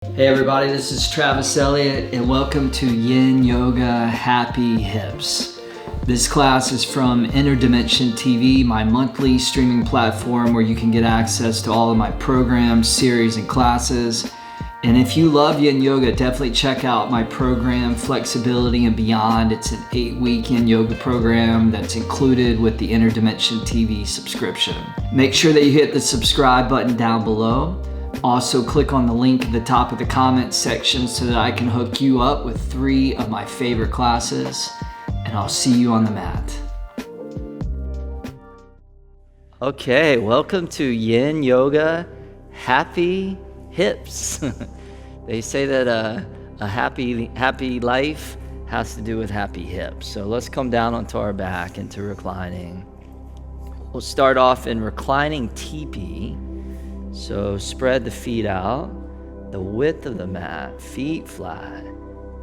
Hey everybody, this is Travis Eliot and welcome to Yin Yoga Happy Hips. This class is from Inner Dimension TV, my monthly streaming platform where you can get access to all of my programs, series, and classes. And if you love Yin Yoga, definitely check out my program, Flexibility and Beyond. It's an 8-week Yin Yoga program that's included with the Inner Dimension TV subscription. Make sure that you hit the subscribe button down below. Also, click on the link at the top of the comments section so that I can hook you up with 3 of my favorite classes, and I'll see you on the mat. Okay, welcome to Yin Yoga Happy Hips. They say that a happy life has to do with happy hips. So let's come down onto our back into reclining. We'll start off in reclining teepee. So spread the feet out, the width of the mat, feet flat,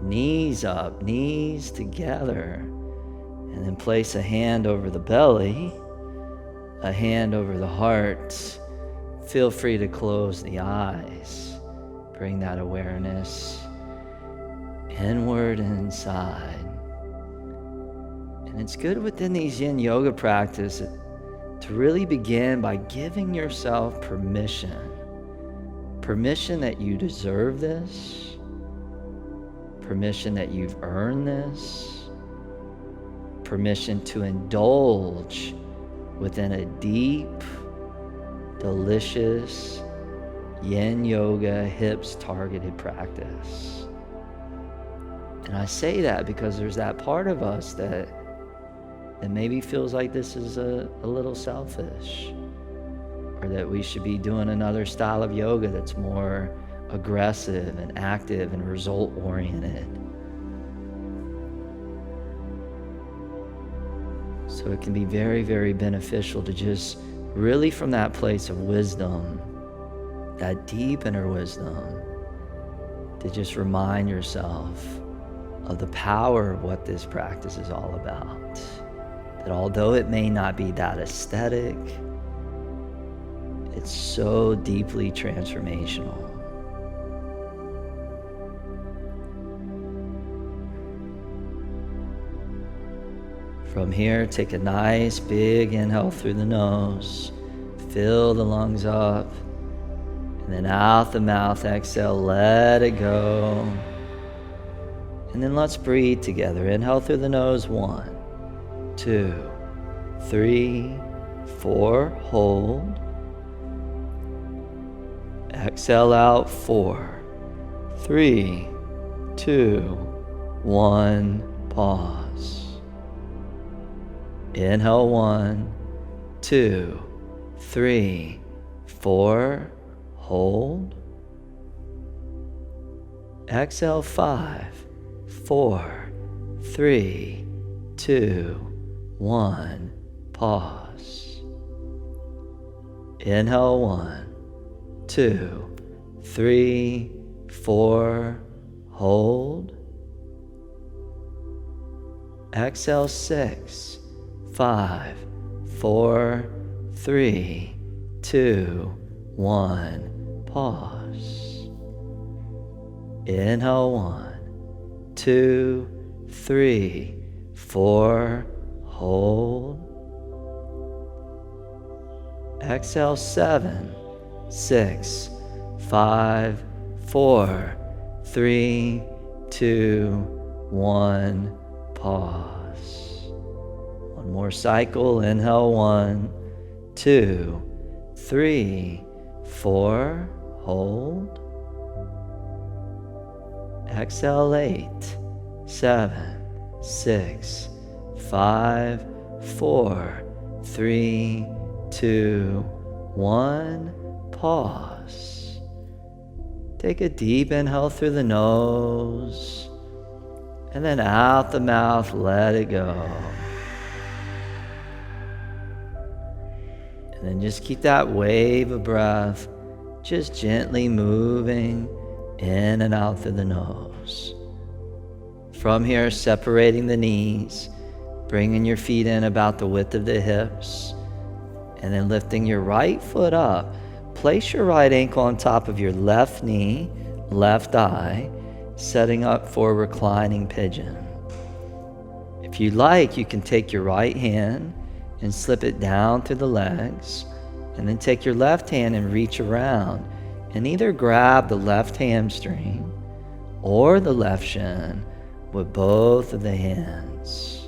knees up, knees together, and then place a hand over the belly, a hand over the heart. Feel free to close the eyes. Bring that awareness inward and inside. And it's good within these Yin Yoga practices to really begin by giving yourself permission that you deserve this, permission that you've earned this, permission to indulge within a deep, delicious Yin Yoga hips targeted practice. And I say that because there's that part of us that maybe feels like this is a little selfish, or that we should be doing another style of yoga that's more aggressive and active and result oriented. So it can be very, very beneficial to just really from that place of wisdom, that deep inner wisdom, to just remind yourself of the power of what this practice is all about. That although it may not be that aesthetic, it's so deeply transformational. From here, take a nice big inhale through the nose, fill the lungs up, and then out the mouth, exhale, let it go. And then let's breathe together. Inhale through the nose, 1, 2, 3, 4, hold. Exhale out, 4, 3, 2, 1, pause. Inhale, 1, 2, 3, 4, hold. Exhale, 5, 4, 3, 2, 1, pause. Inhale, 1, 2, 3, 4, hold. Exhale, 6, 5, 4, 3, 2, 1, pause. Inhale, 1, 2, 3, 4, hold. Exhale, 7, 6, 5, 4, 3, 2, 1, pause. One more cycle. Inhale, 1, 2, 3, 4, hold. Exhale, 8, 7, 6, 5, 4, 3, 2, 1, pause. Take a deep inhale through the nose, and then out the mouth, let it go. And then just keep that wave of breath just gently moving in and out through the nose. From here, separating the knees, bringing your feet in about the width of the hips, and then lifting your right foot up. Place your right ankle on top of your left knee, left thigh, setting up for reclining pigeon. If you like, you can take your right hand and slip it down through the legs, and then take your left hand and reach around and either grab the left hamstring or the left shin with both of the hands.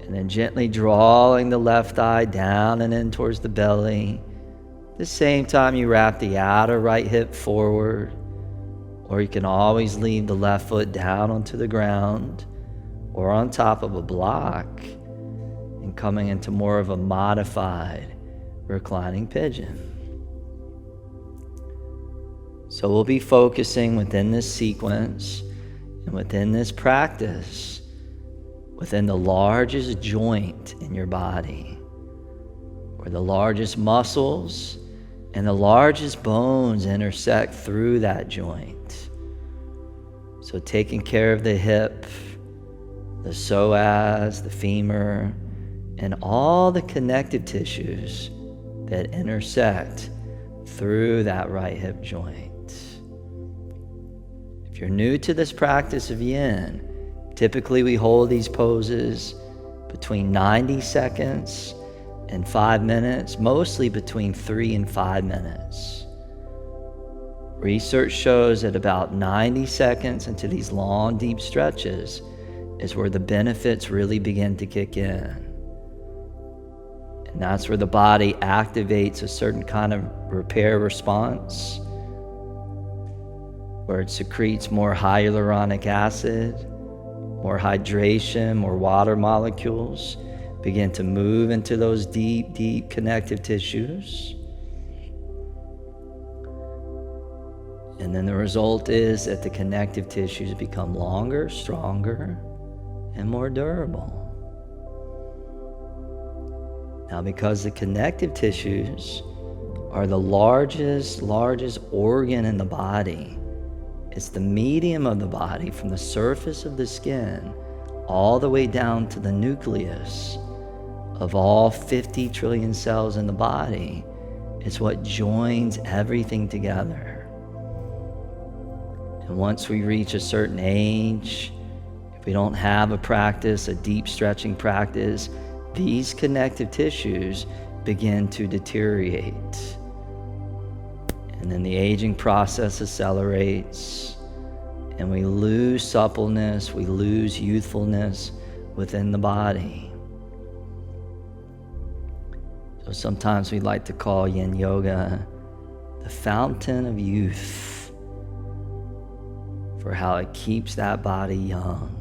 And then gently drawing the left thigh down and in towards the belly. At the same time, you wrap the outer right hip forward, or you can always leave the left foot down onto the ground or on top of a block and coming into more of a modified reclining pigeon. So we'll be focusing within this sequence and within this practice within the largest joint in your body, where the largest muscles and the largest bones intersect through that joint. So taking care of the hip, the psoas, the femur, and all the connective tissues that intersect through that right hip joint. If you're new to this practice of yin, typically we hold these poses between 90 seconds and 5 minutes, mostly between 3 and 5 minutes. Research shows that about 90 seconds into these long, deep stretches is where the benefits really begin to kick in. And that's where the body activates a certain kind of repair response, where it secretes more hyaluronic acid, more hydration, more water molecules begin to move into those deep, deep connective tissues. And then the result is that the connective tissues become longer, stronger, and more durable. Now, because the connective tissues are the largest organ in the body, it's the medium of the body from the surface of the skin all the way down to the nucleus of all 50 trillion cells in the body. It's what joins everything together. And once we reach a certain age, if we don't have a practice, a deep stretching practice, these connective tissues begin to deteriorate. And then the aging process accelerates, and we lose suppleness, we lose youthfulness within the body. So sometimes we like to call Yin Yoga the fountain of youth, for how it keeps that body young.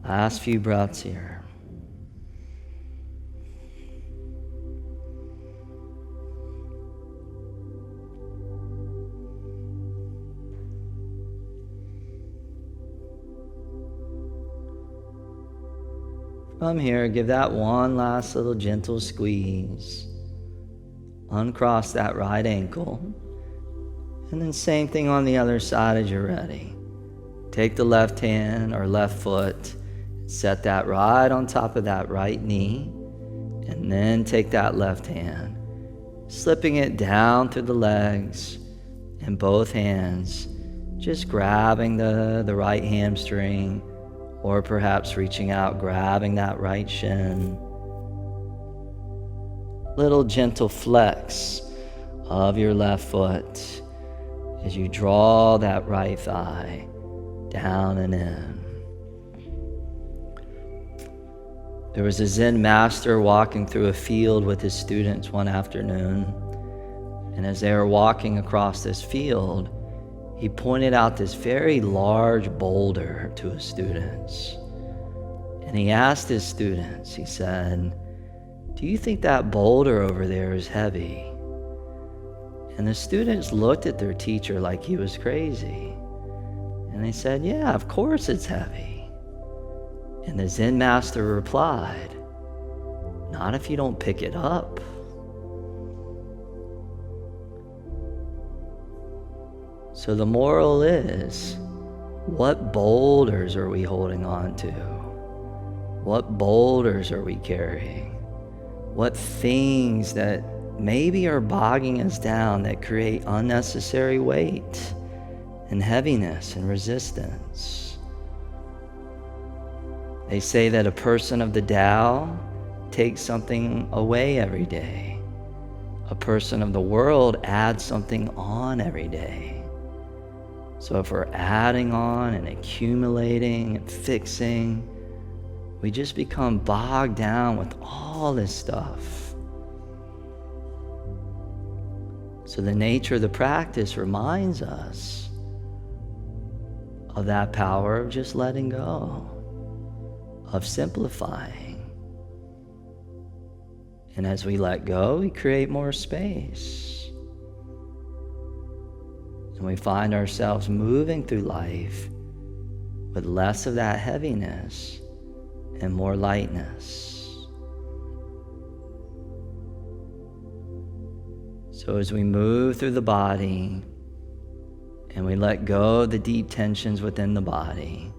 Last few breaths here. From here, give that one last little gentle squeeze. Uncross that right ankle. And then same thing on the other side as you're ready. Take the left hand or left foot, set that right on top of that right knee, and then take that left hand, slipping it down through the legs, and both hands just grabbing the right hamstring, or perhaps reaching out, grabbing that right shin. Little gentle flex of your left foot as you draw that right thigh down and in. There was a Zen master walking through a field with his students one afternoon, and as they were walking across this field, he pointed out this very large boulder to his students. And he asked his students, he said, "Do you think that boulder over there is heavy?" And the students looked at their teacher like he was crazy. And they said, "Yeah, of course it's heavy." And the Zen master replied, "Not if you don't pick it up." So the moral is, what boulders are we holding on to? What boulders are we carrying? What things that maybe are bogging us down that create unnecessary weight and heaviness and resistance? They say that a person of the Tao takes something away every day. A person of the world adds something on every day. So if we're adding on and accumulating and fixing, we just become bogged down with all this stuff. So the nature of the practice reminds us of that power of just letting go, of simplifying. And as we let go, we create more space. And we find ourselves moving through life with less of that heaviness and more lightness. So as we move through the body and we let go of the deep tensions within the body,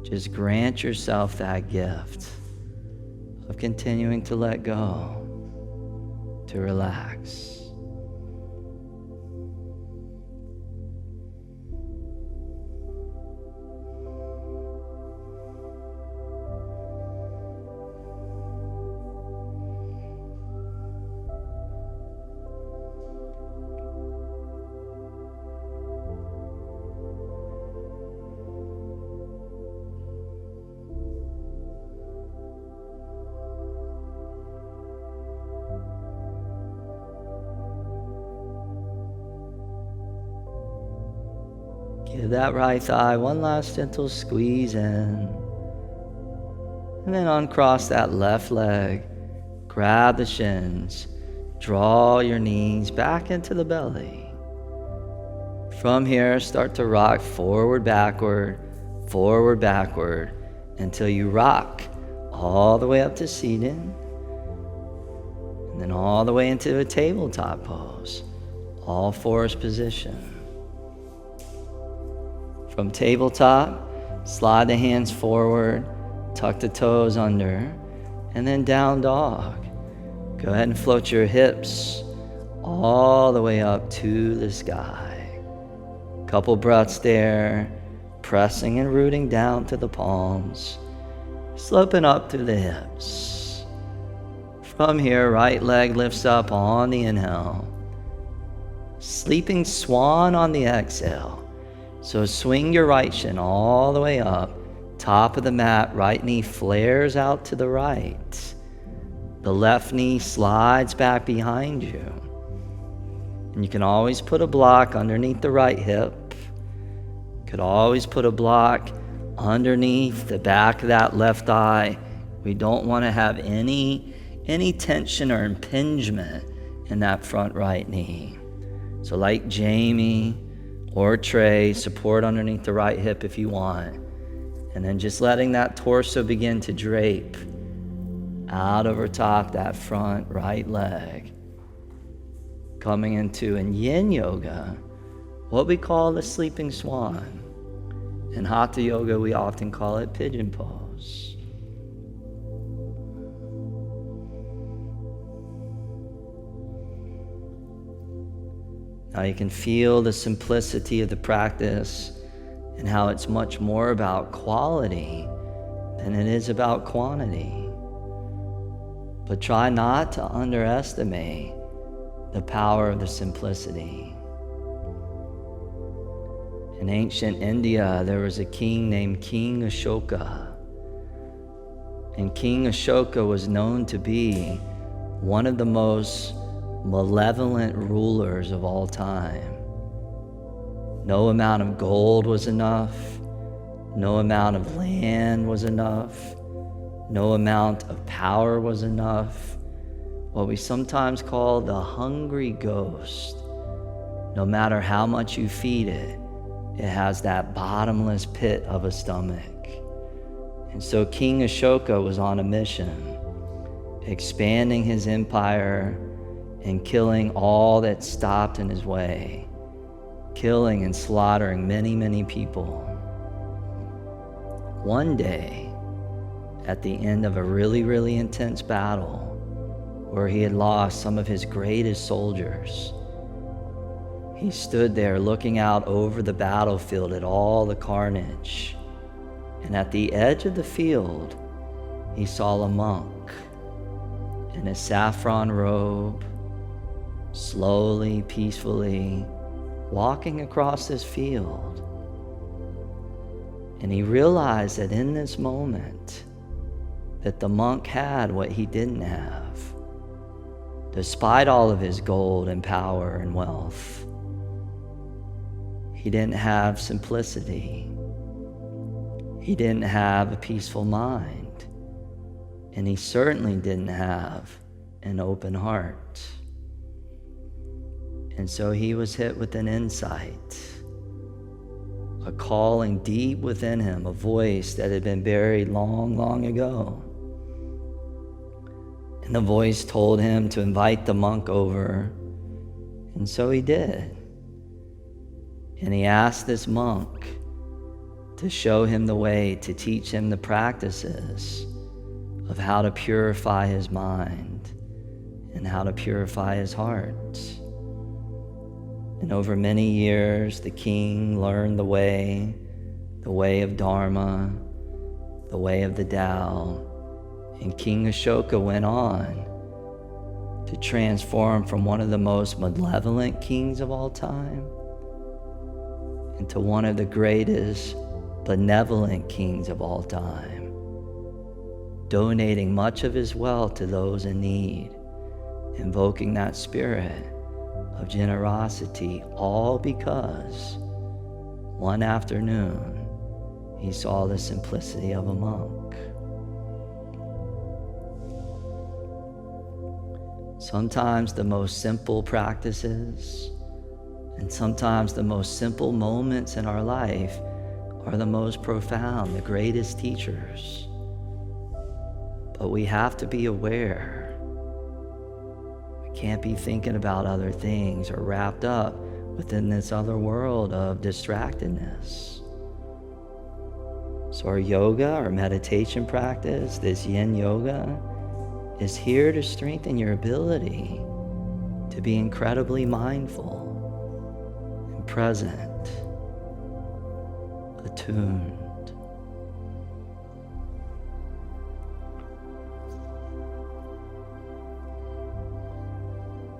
just grant yourself that gift of continuing to let go, to relax. Give that right thigh one last gentle squeeze in. And then uncross that left leg. Grab the shins. Draw your knees back into the belly. From here, start to rock forward, backward, until you rock all the way up to seated. And then all the way into a tabletop pose. All fours position. From tabletop, slide the hands forward, tuck the toes under, and then down dog. Go ahead and float your hips all the way up to the sky. Couple breaths there, pressing and rooting down to the palms, sloping up through the hips. From here, right leg lifts up on the inhale. Sleeping swan on the exhale. So swing your right shin all the way up, top of the mat, right knee flares out to the right. The left knee slides back behind you. And you can always put a block underneath the right hip. Could always put a block underneath the back of that left thigh. We don't want to have any tension or impingement in that front right knee. So like Jamie or Trey, support underneath the right hip if you want. And then just letting that torso begin to drape out over top that front right leg. Coming into in Yin Yoga, what we call the sleeping swan. In Hatha Yoga, we often call it pigeon pose. Now you can feel the simplicity of the practice and how it's much more about quality than it is about quantity. But try not to underestimate the power of the simplicity. In ancient India, there was a king named King Ashoka. And King Ashoka was known to be one of the most malevolent rulers of all time. No amount of gold was enough. No amount of land was enough. No amount of power was enough. What we sometimes call the hungry ghost. No matter how much you feed it, it has that bottomless pit of a stomach. And so King Ashoka was on a mission, expanding his empire and killing all that stopped in his way, killing and slaughtering many, many people. one day, at the end of a really, really intense battle, where he had lost some of his greatest soldiers, he stood there looking out over the battlefield at all the carnage. And at the edge of the field, he saw a monk in a saffron robe, slowly, peacefully walking across this field. And he realized that in this moment, that the monk had what he didn't have. Despite all of his gold and power and wealth, he didn't have simplicity. He didn't have a peaceful mind. And he certainly didn't have an open heart. And so he was hit with an insight, a calling deep within him, a voice that had been buried long, long ago. And the voice told him to invite the monk over, and so he did. And he asked this monk to show him the way, to teach him the practices of how to purify his mind and how to purify his heart. And over many years, the king learned the way of Dharma, the way of the Tao. And King Ashoka went on to transform from one of the most malevolent kings of all time into one of the greatest benevolent kings of all time, donating much of his wealth to those in need, invoking that spirit of generosity, all because one afternoon he saw the simplicity of a monk. Sometimes the most simple practices and sometimes the most simple moments in our life are the most profound, the greatest teachers. But we have to be aware. We can't be thinking about other things or wrapped up within this other world of distractedness. So our yoga, our meditation practice, this Yin Yoga, is here to strengthen your ability to be incredibly mindful and present, attuned.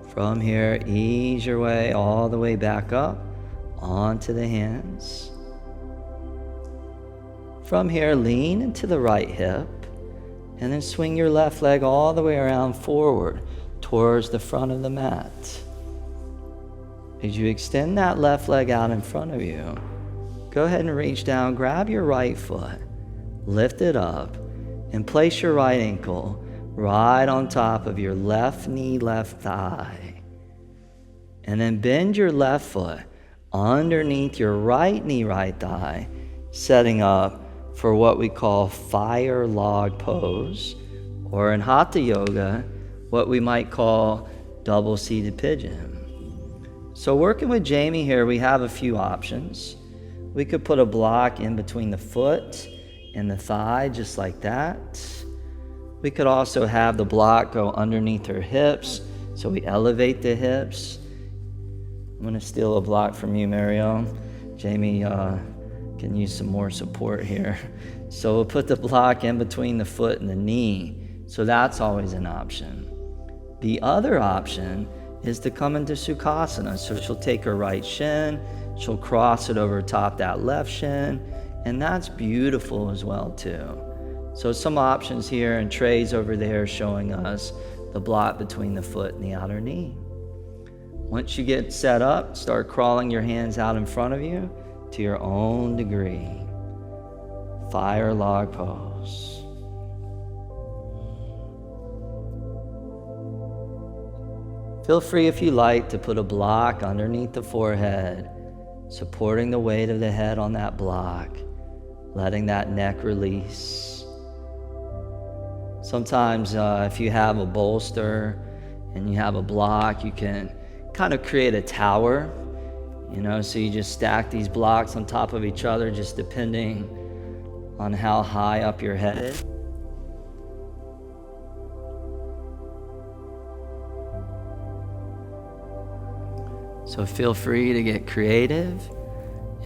From here, ease your way all the way back up onto the hands. From here, lean into the right hip, and then swing your left leg all the way around forward towards the front of the mat. As you extend that left leg out in front of you, go ahead and reach down, grab your right foot, lift it up, and place your right ankle right on top of your left knee, left thigh. And then bend your left foot underneath your right knee, right thigh, setting up for what we call fire log pose, or in Hatha Yoga, what we might call double-seated pigeon. So working with Jamie here, we have a few options. We could put a block in between the foot and the thigh, just like that. We could also have the block go underneath her hips, so we elevate the hips. I'm gonna steal a block from you, Mario. Jamie can use some more support here. So we'll put the block in between the foot and the knee. So that's always an option. The other option is to come into Sukhasana. So she'll take her right shin, she'll cross it over top that left shin, and that's beautiful as well too. So some options here, and Trey's over there showing us the block between the foot and the outer knee. Once you get set up, start crawling your hands out in front of you to your own degree. Fire log pose. Feel free, if you like, to put a block underneath the forehead, supporting the weight of the head on that block, letting that neck release. Sometimes if you have a bolster and you have a block, you can kind of create a tower. So you just stack these blocks on top of each other, just depending on how high up you're headed. So feel free to get creative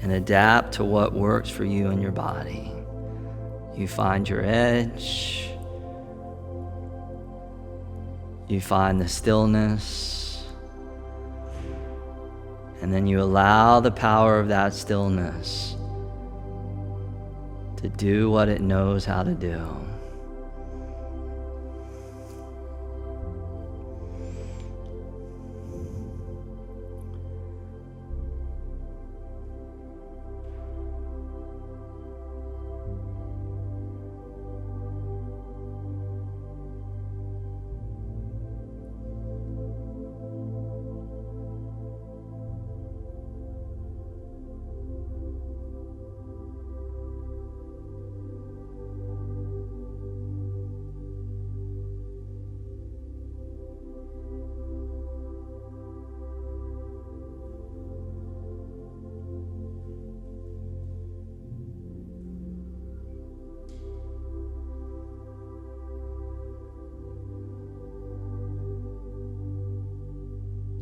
and adapt to what works for you and your body. You find your edge. You find the stillness. And then you allow the power of that stillness to do what it knows how to do.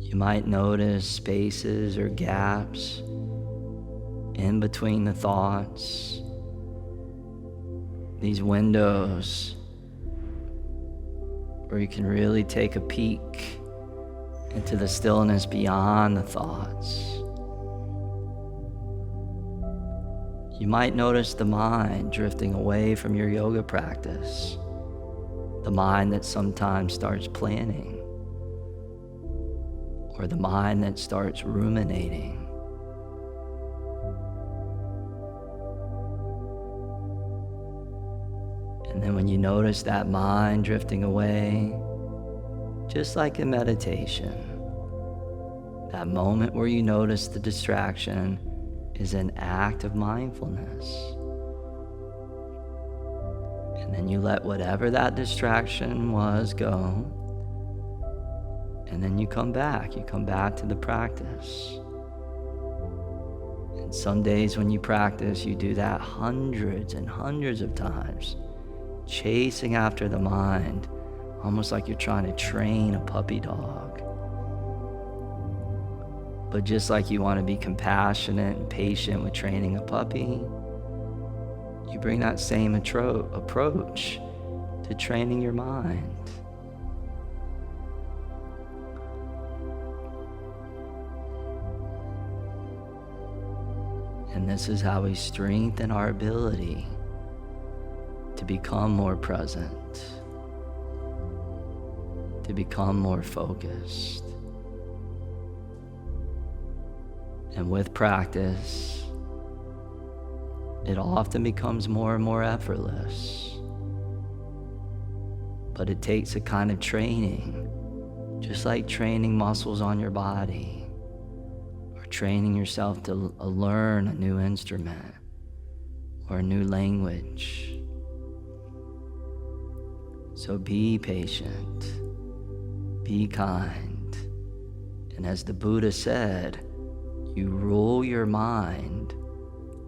You might notice spaces or gaps in between the thoughts, these windows where you can really take a peek into the stillness beyond the thoughts. You might notice the mind drifting away from your yoga practice, the mind that sometimes starts planning, or the mind that starts ruminating. And then when you notice that mind drifting away, just like in meditation, that moment where you notice the distraction is an act of mindfulness. And then you let whatever that distraction was go. And then you come back to the practice. And some days when you practice, you do that hundreds and hundreds of times, chasing after the mind, almost like you're trying to train a puppy dog. But just like you want to be compassionate and patient with training a puppy, you bring that same approach to training your mind. And this is how we strengthen our ability to become more present, to become more focused. And with practice, it often becomes more and more effortless. But it takes a kind of training, just like training muscles on your body, training yourself to learn a new instrument or a new language. So be patient, be kind, and as the Buddha said, you rule your mind,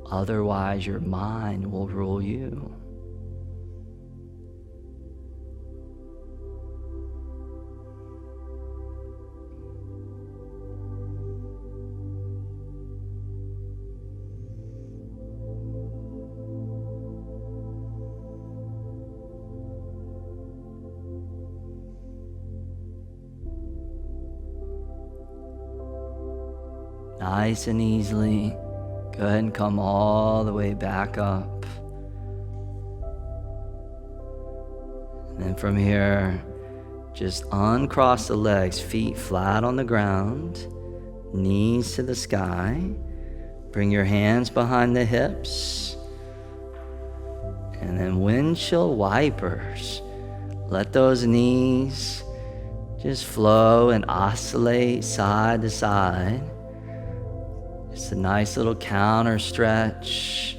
otherwise your mind will rule you. Nice and easily, go ahead and come all the way back up. And then from here, just uncross the legs, feet flat on the ground, knees to the sky. Bring your hands behind the hips. And then windshield wipers. Let those knees just flow and oscillate side to side. It's a nice little counter stretch.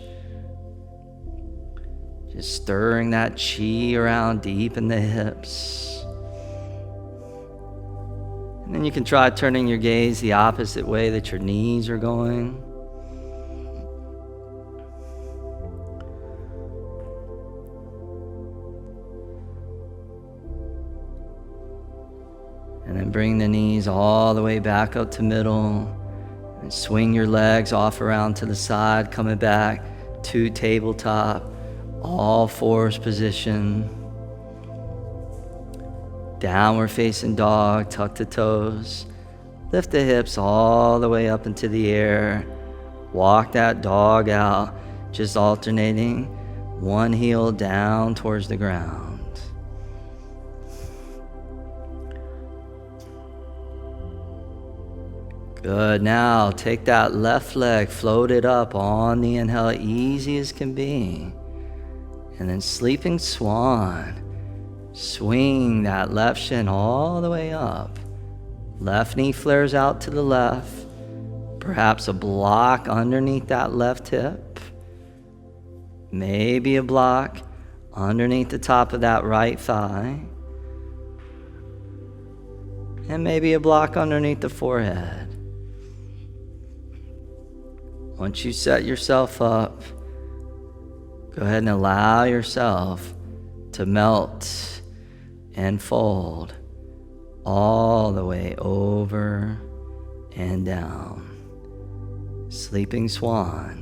Just stirring that chi around deep in the hips. And then you can try turning your gaze the opposite way that your knees are going. And then bring the knees all the way back up to middle. And swing your legs off around to the side, coming back to tabletop. All fours position. Downward facing dog, tuck the toes. Lift the hips all the way up into the air. Walk that dog out, just alternating one heel down towards the ground. Good. Now take that left leg, float it up on the inhale, easy as can be. And then sleeping swan. Swing that left shin all the way up. Left knee flares out to the left. Perhaps a block underneath that left hip. Maybe a block underneath the top of that right thigh. And maybe a block underneath the forehead. Once you set yourself up, go ahead and allow yourself to melt and fold all the way over and down. Sleeping swan.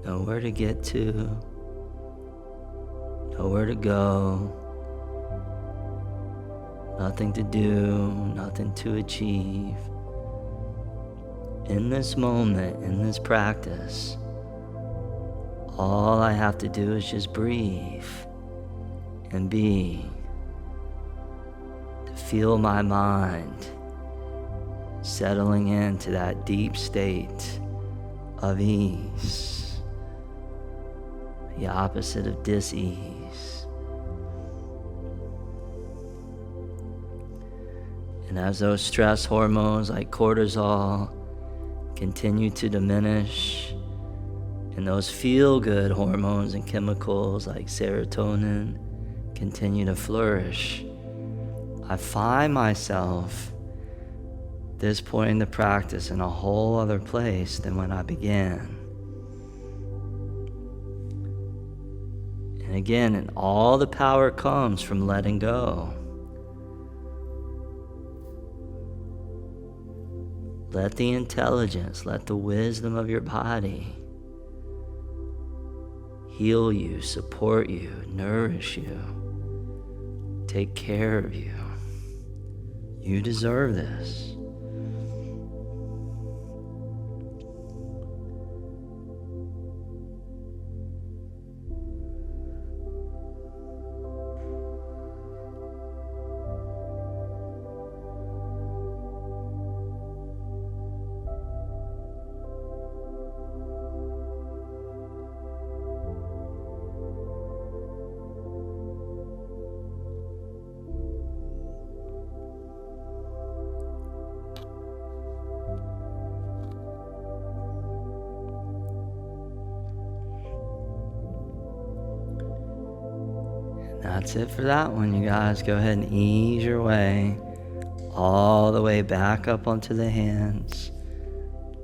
Nowhere to get to, nowhere to go, nothing to do, nothing to achieve. In this moment, in this practice, all I have to do is just breathe and be, to feel my mind settling into that deep state of ease. The opposite of dis-ease. And as those stress hormones like cortisol continue to diminish, and those feel-good hormones and chemicals like serotonin continue to flourish, I find myself at this point in the practice in a whole other place than when I began. And again, and all the power comes from letting go. Let the intelligence, let the wisdom of your body heal you, support you, nourish you, take care of you. You deserve this. That's it for that one, you guys. Go ahead and ease your way all the way back up onto the hands.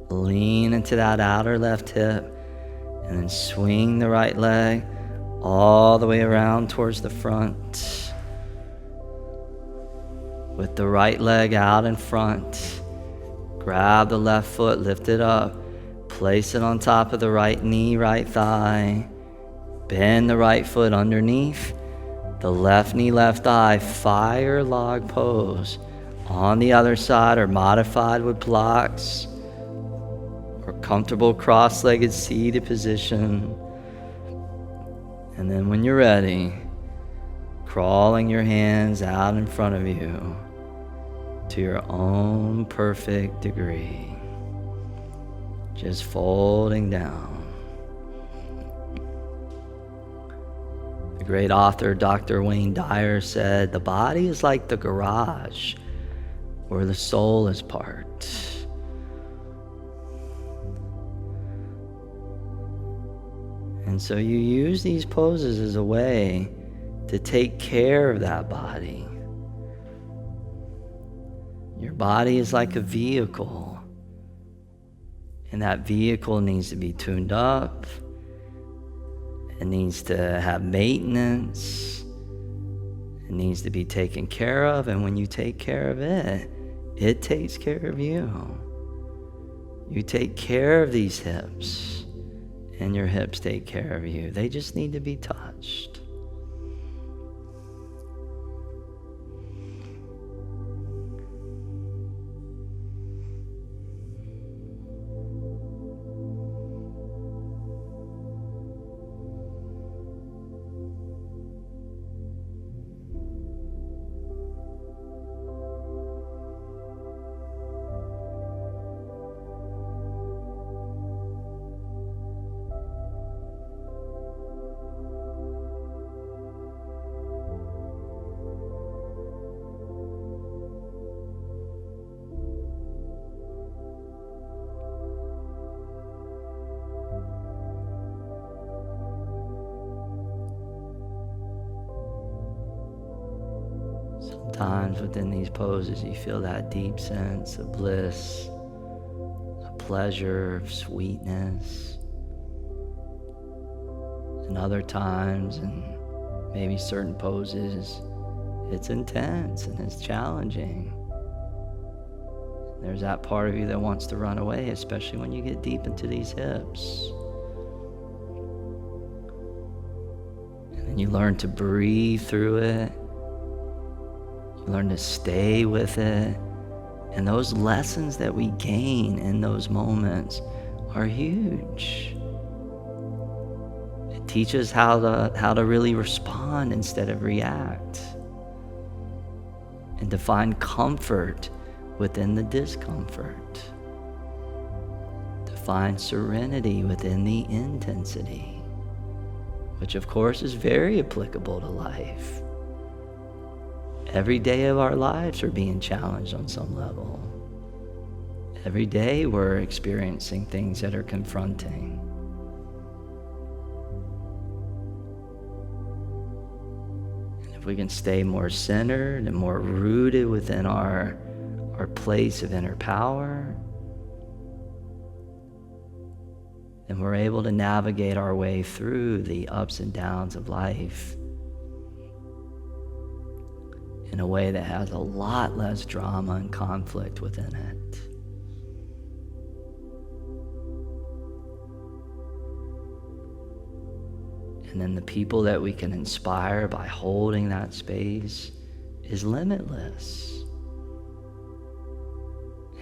Lean into that outer left hip and then swing the right leg all the way around towards the front. With the right leg out in front, grab the left foot, lift it up, place it on top of the right knee, right thigh, Bend the right foot underneath the left knee, left thigh, fire log pose. On the other side, or modified with blocks, or comfortable cross-legged seated position. And then when you're ready, crawling your hands out in front of you to your own perfect degree. Just folding down. The great author Dr. Wayne Dyer said, the body is like the garage where the soul is parked. And so you use these poses as a way to take care of that body. Your body is like a vehicle, and that vehicle needs to be tuned up. It needs to have maintenance. It needs to be taken care of, and when you take care of it, it takes care of you. You take care of these hips, and your hips take care of you. They just need to be touched. Sometimes within these poses you feel that deep sense of bliss, a pleasure, of sweetness. And other times, and maybe certain poses, it's intense and it's challenging. There's that part of you that wants to run away, especially when you get deep into these hips. And then you learn to breathe through it. Learn to stay with it. And those lessons that we gain in those moments are huge. It teaches how to really respond instead of react. And to find comfort within the discomfort. To find serenity within the intensity. Which of course is very applicable to life. Every day of our lives are being challenged on some level. Every day we're experiencing things that are confronting. And if we can stay more centered and more rooted within our place of inner power, then we're able to navigate our way through the ups and downs of life in a way that has a lot less drama and conflict within it. And then the people that we can inspire by holding that space is limitless.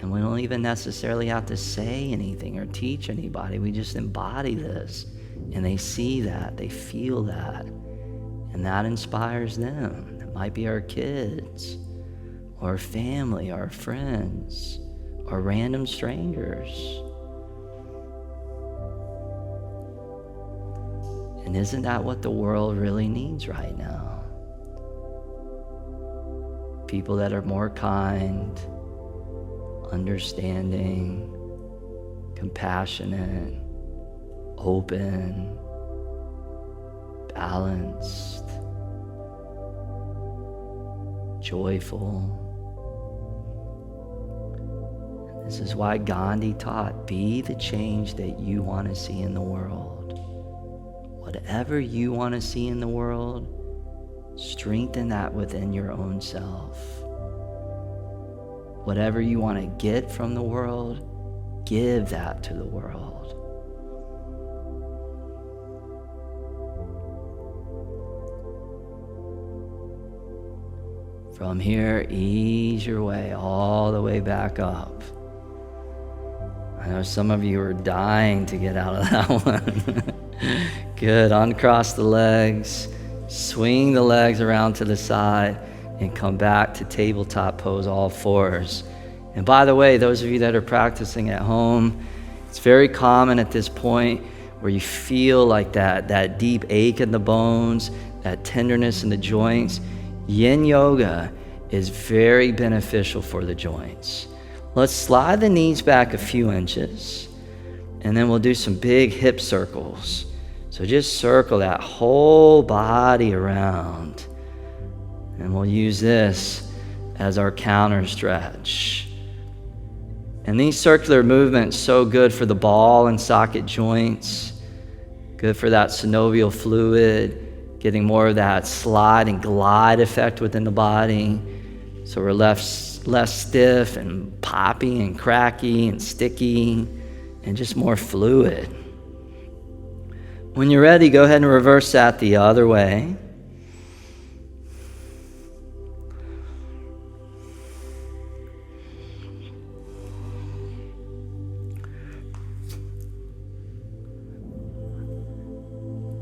And we don't even necessarily have to say anything or teach anybody. We just embody this, and they see that, they feel that, and that inspires them. Might be our kids, or family, our friends, or random strangers. And isn't that what the world really needs right now? People that are more kind, understanding, compassionate, open, balanced, joyful. This is why Gandhi taught, be the change that you want to see in the world. Whatever you want to see in the world, strengthen that within your own self. Whatever you want to get from the world, give that to the world. From here, ease your way all the way back up. I know some of you are dying to get out of that one. Good. Uncross the legs. Swing the legs around to the side and come back to tabletop pose, all fours. And by the way, those of you that are practicing at home, it's very common at this point where you feel like that deep ache in the bones, that tenderness in the joints. Yin yoga is very beneficial for the joints. Let's slide the knees back a few inches, and then we'll do some big hip circles. So just circle that whole body around. And we'll use this as our counter stretch. And these circular movements so good for the ball and socket joints, good for that synovial fluid, getting more of that slide and glide effect within the body. So we're less stiff and poppy and cracky and sticky and just more fluid. When you're ready, go ahead and reverse that the other way.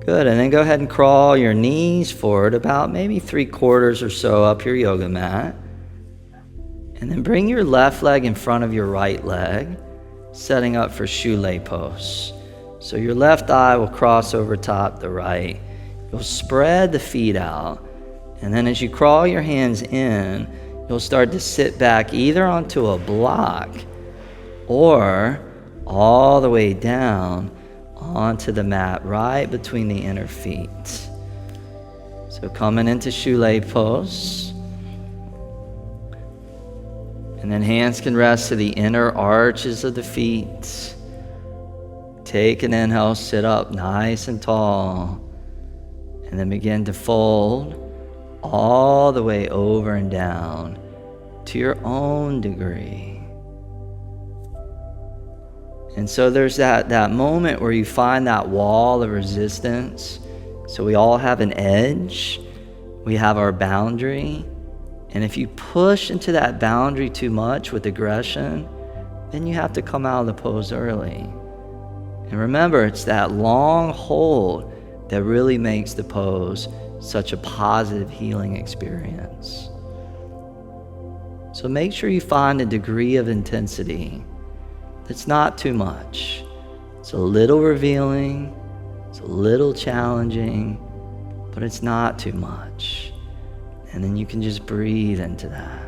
Good, and then go ahead and crawl your knees forward about maybe 3/4 or so up your yoga mat. And then bring your left leg in front of your right leg, setting up for shoelay pose. So your left eye will cross over top the right. You'll spread the feet out. And then as you crawl your hands in, you'll start to sit back either onto a block or all the way down onto the mat right between the inner feet. So coming into shoelay pose. And then hands can rest to the inner arches of the feet. Take an inhale, sit up nice and tall. And then begin to fold all the way over and down to your own degree. And so there's that moment where you find that wall of resistance. So we all have an edge. We have our boundary. And if you push into that boundary too much with aggression, then you have to come out of the pose early. And remember, it's that long hold that really makes the pose such a positive healing experience. So make sure you find a degree of intensity that's not too much. It's a little revealing, it's a little challenging, but it's not too much. And then you can just breathe into that.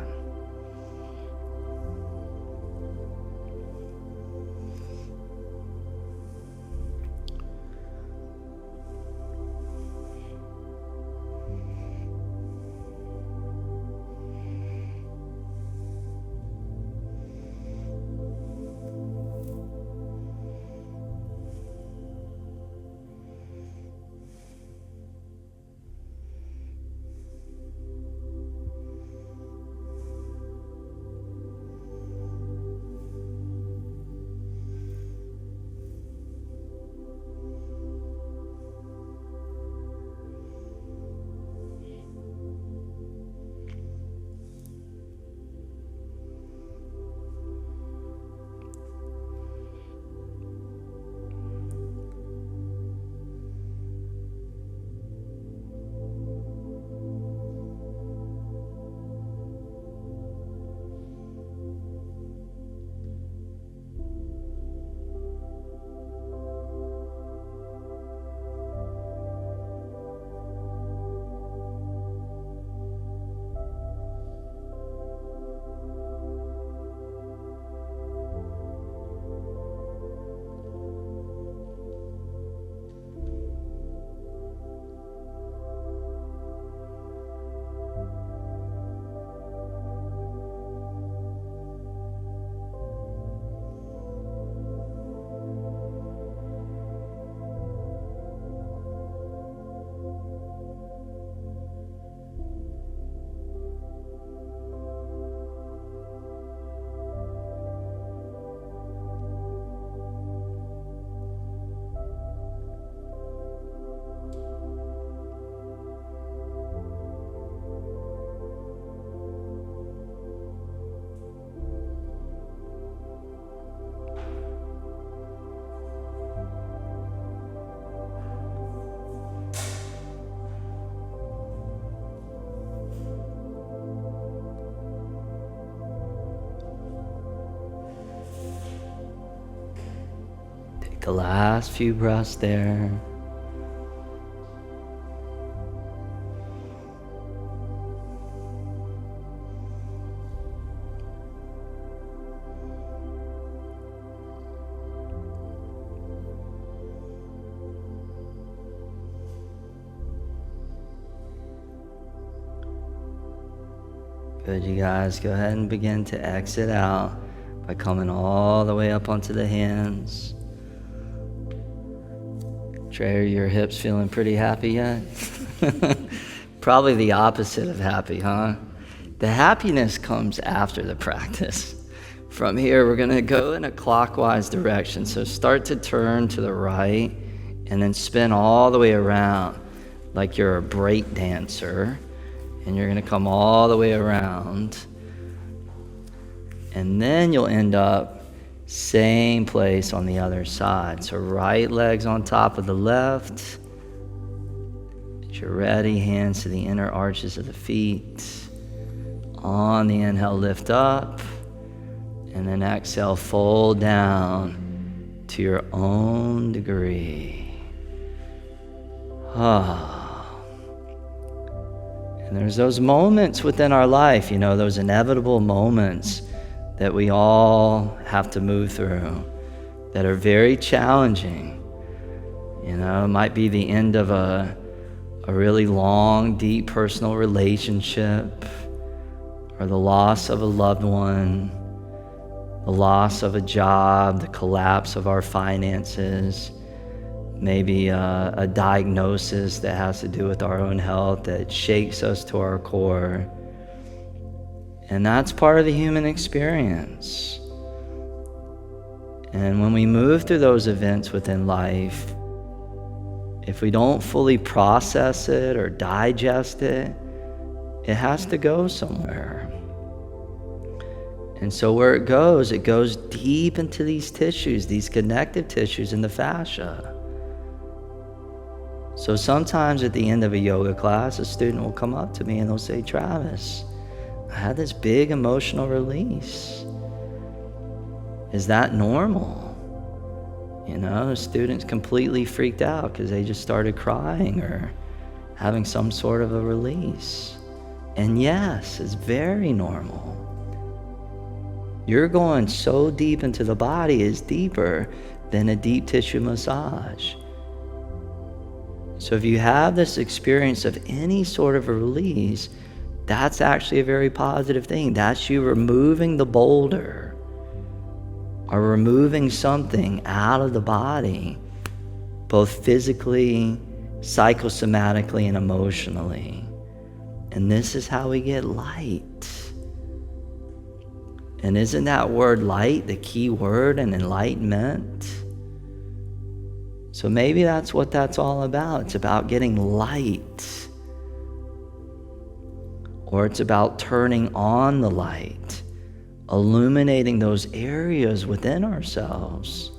the last few breaths there. Good, you guys. Go ahead and begin to exit out by coming all the way up onto the hands. Trey, are your hips feeling pretty happy yet? Probably the opposite of happy, huh? The happiness comes after the practice. From here, we're going to go in a clockwise direction. So start to turn to the right and then spin all the way around like you're a break dancer. And you're going to come all the way around. And then you'll end up same place on the other side. So right leg's on top of the left. As you're ready, hands to the inner arches of the feet. On the inhale, lift up. And then exhale, fold down to your own degree. And there's those moments within our life, those inevitable moments that we all have to move through that are very challenging. It might be the end of a really long, deep personal relationship, or the loss of a loved one, the loss of a job, the collapse of our finances, maybe a diagnosis that has to do with our own health that shakes us to our core. And that's part of the human experience. And when we move through those events within life, if we don't fully process it or digest it, it has to go somewhere. And so where it goes deep into these tissues, these connective tissues in the fascia. So sometimes at the end of a yoga class, a student will come up to me and they'll say, Travis, I had this big emotional release. Is that normal? The student's completely freaked out because they just started crying or having some sort of a release. And yes, it's very normal. You're going so deep into the body is deeper than a deep tissue massage. So if you have this experience of any sort of a release, that's actually a very positive thing. That's you removing the boulder or removing something out of the body, both physically, psychosomatically, and emotionally. And this is how we get light. And isn't that word light the key word in enlightenment? So maybe that's what that's all about. It's about getting light. Or it's about turning on the light, illuminating those areas within ourselves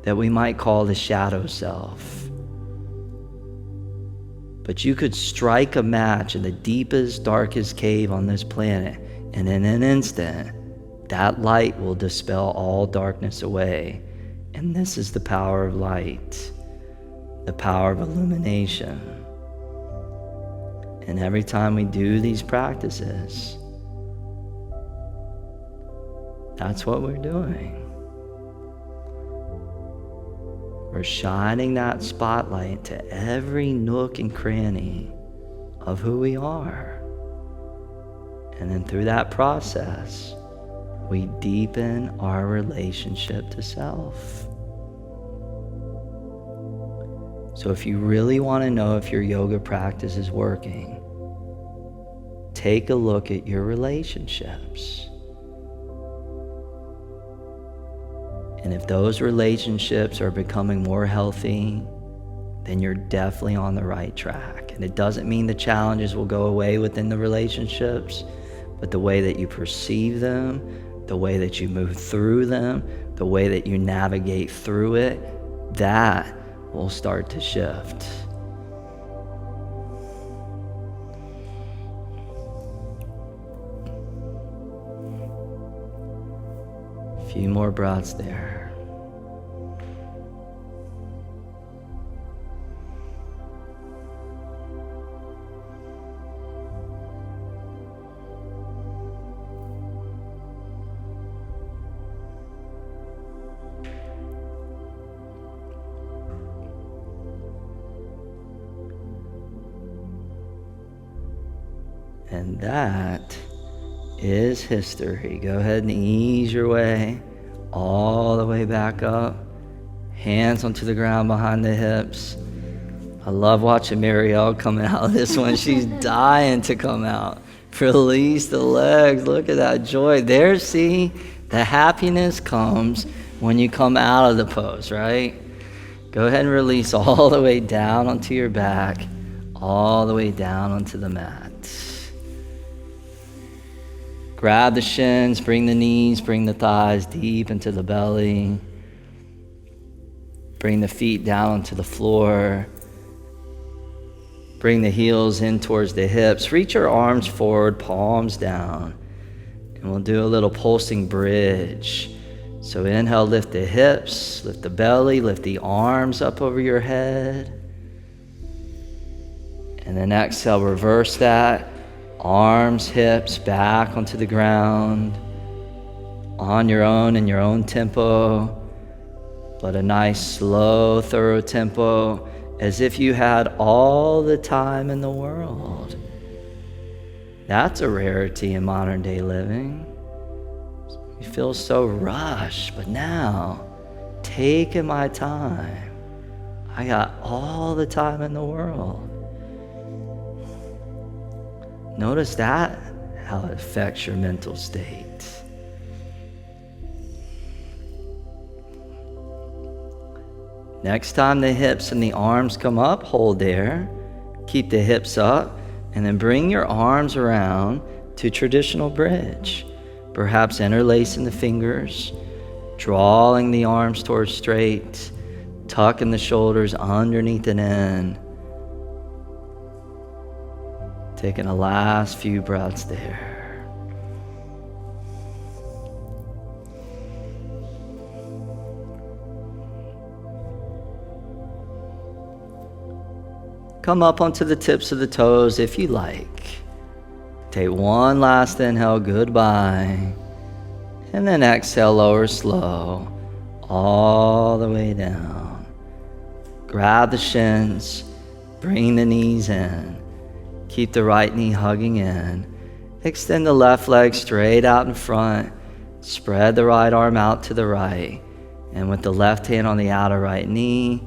that we might call the shadow self. But you could strike a match in the deepest, darkest cave on this planet, and in an instant, that light will dispel all darkness away. And this is the power of light, the power of illumination. And every time we do these practices, that's what we're doing. We're shining that spotlight to every nook and cranny of who we are. And then through that process, we deepen our relationship to self. So if you really want to know if your yoga practice is working, take a look at your relationships. And if those relationships are becoming more healthy, then you're definitely on the right track. And it doesn't mean the challenges will go away within the relationships, but the way that you perceive them, the way that you move through them, the way that you navigate through it, that will start to shift. A few more breaths there. And that is history. Go ahead and ease your way all the way back up. Hands onto the ground behind the hips. I love watching Marielle come out of this one. She's dying to come out. Release the legs. Look at that joy. There, see? The happiness comes when you come out of the pose, right? Go ahead and release all the way down onto your back, all the way down onto the mat. Grab the shins, bring the knees, bring the thighs deep into the belly. Bring the feet down onto the floor. Bring the heels in towards the hips. Reach your arms forward, palms down. And we'll do a little pulsing bridge. So inhale, lift the hips, lift the belly, lift the arms up over your head. And then exhale, reverse that. Arms, hips, back onto the ground. On your own, in your own tempo. But a nice, slow, thorough tempo, as if you had all the time in the world. That's a rarity in modern day living. You feel so rushed, but now, taking my time. I got all the time in the world. Notice that, how it affects your mental state. Next time the hips and the arms come up, hold there. Keep the hips up, and then bring your arms around to traditional bridge. Perhaps interlacing the fingers, drawing the arms towards straight, tucking the shoulders underneath and in. Taking the last few breaths there. Come up onto the tips of the toes if you like. Take one last inhale, goodbye. And then exhale, lower slow, all the way down. Grab the shins, bring the knees in. Keep the right knee hugging in. Extend the left leg straight out in front. Spread the right arm out to the right. And with the left hand on the outer right knee,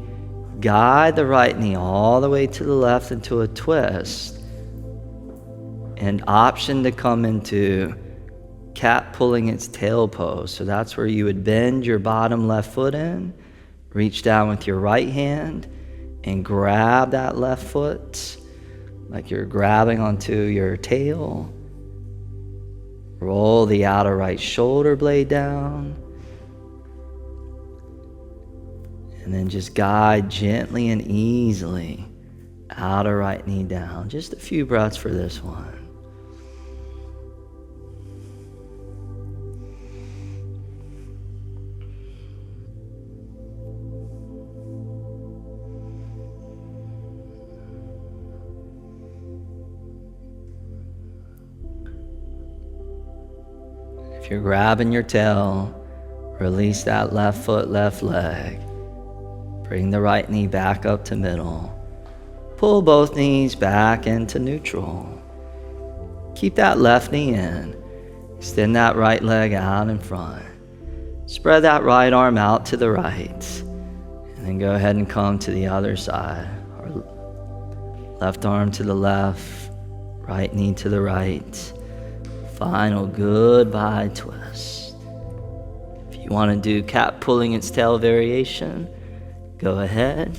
guide the right knee all the way to the left into a twist. And option to come into cat pulling its tail pose. So that's where you would bend your bottom left foot in, reach down with your right hand, and grab that left foot like you're grabbing onto your tail. Roll the outer right shoulder blade down. And then just guide gently and easily outer right knee down. Just a few breaths for this one. If you're grabbing your tail, release that left foot, left leg. Bring the right knee back up to middle. Pull both knees back into neutral. Keep that left knee in. Extend that right leg out in front. Spread that right arm out to the right. And then go ahead and come to the other side. Or left arm to the left, right knee to the right. Final goodbye twist. If you want to do cat pulling its tail variation, go ahead.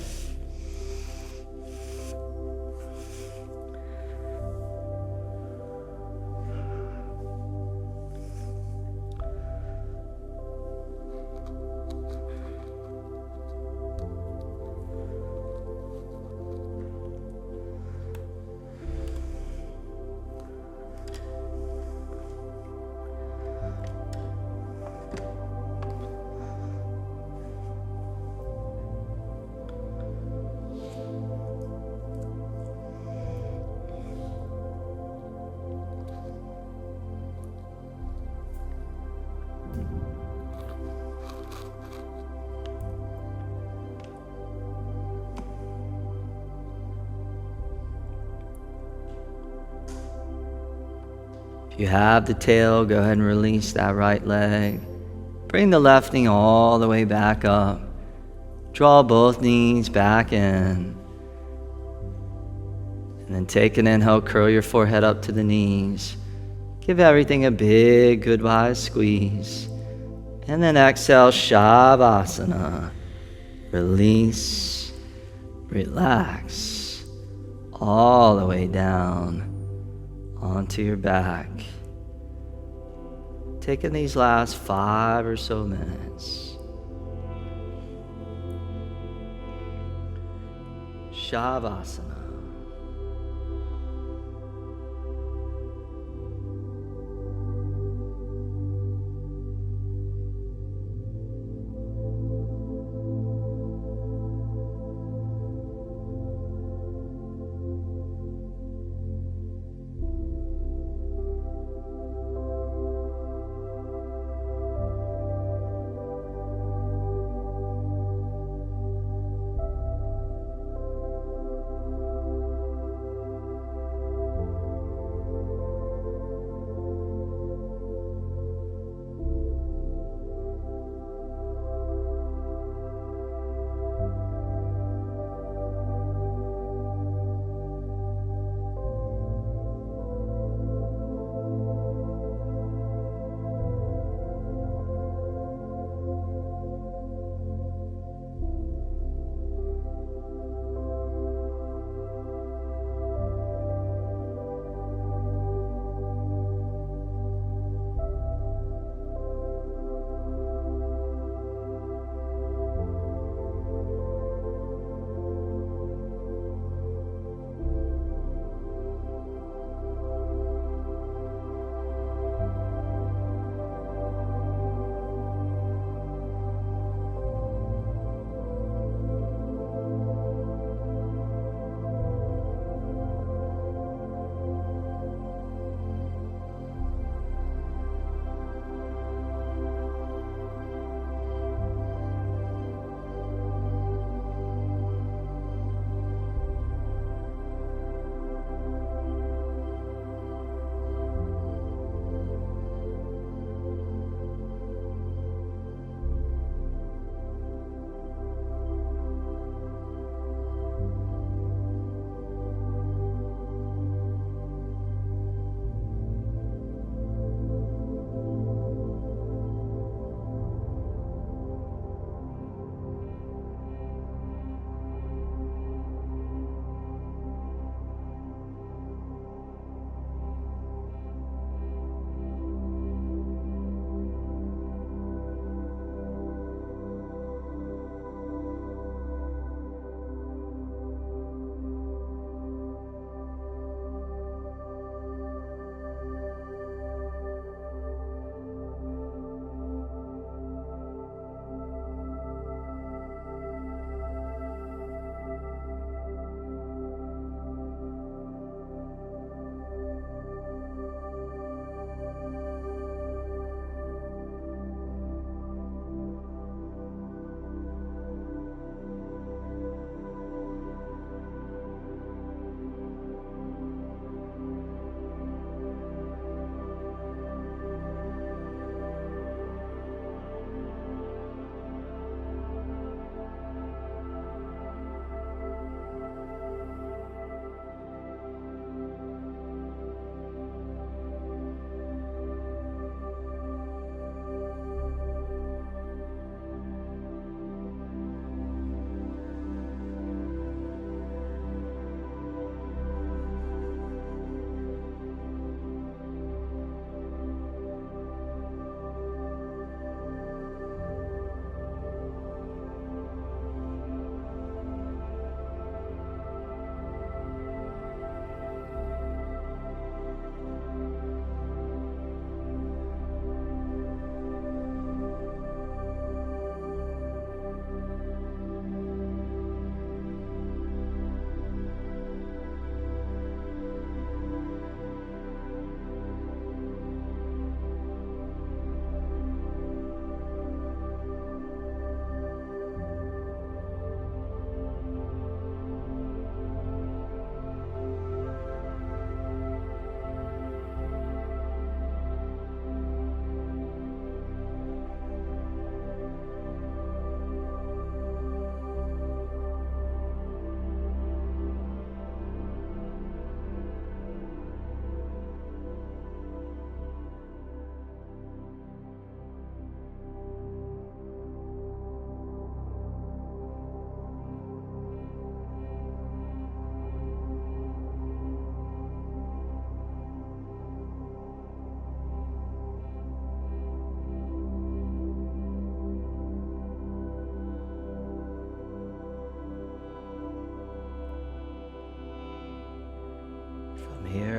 If you have the tail, go ahead and release that right leg. Bring the left knee all the way back up. Draw both knees back in. And then take an inhale, curl your forehead up to the knees. Give everything a big goodbye squeeze. And then exhale, shavasana. Release, relax, all the way down onto your back. Taking these last 5 or so minutes. Shavasana.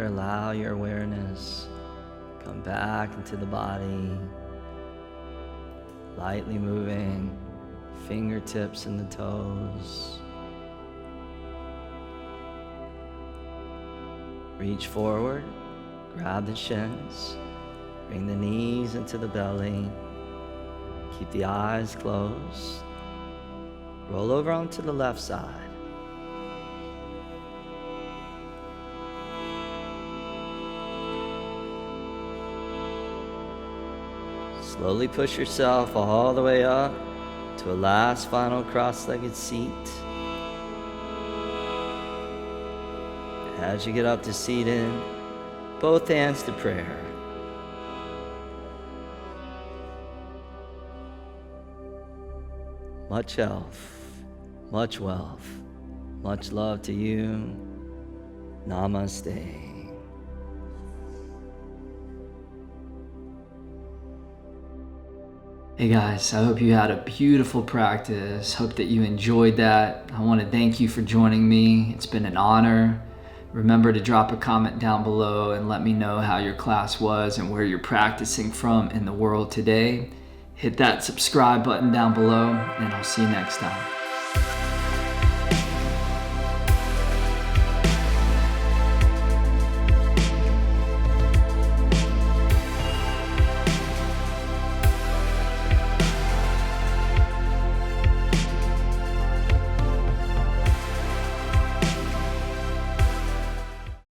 here, allow your awareness come back into the body, lightly moving fingertips and the toes. Reach forward, grab the shins, bring the knees into the belly, keep the eyes closed. Roll over onto the left side. Slowly push yourself all the way up to a last final cross-legged seat. As you get up to seated, both hands to prayer. Much health, much wealth, much love to you. Namaste. Hey guys, I hope you had a beautiful practice. Hope that you enjoyed that. I want to thank you for joining me. It's been an honor. Remember to drop a comment down below and let me know how your class was and where you're practicing from in the world today. Hit that subscribe button down below, and I'll see you next time.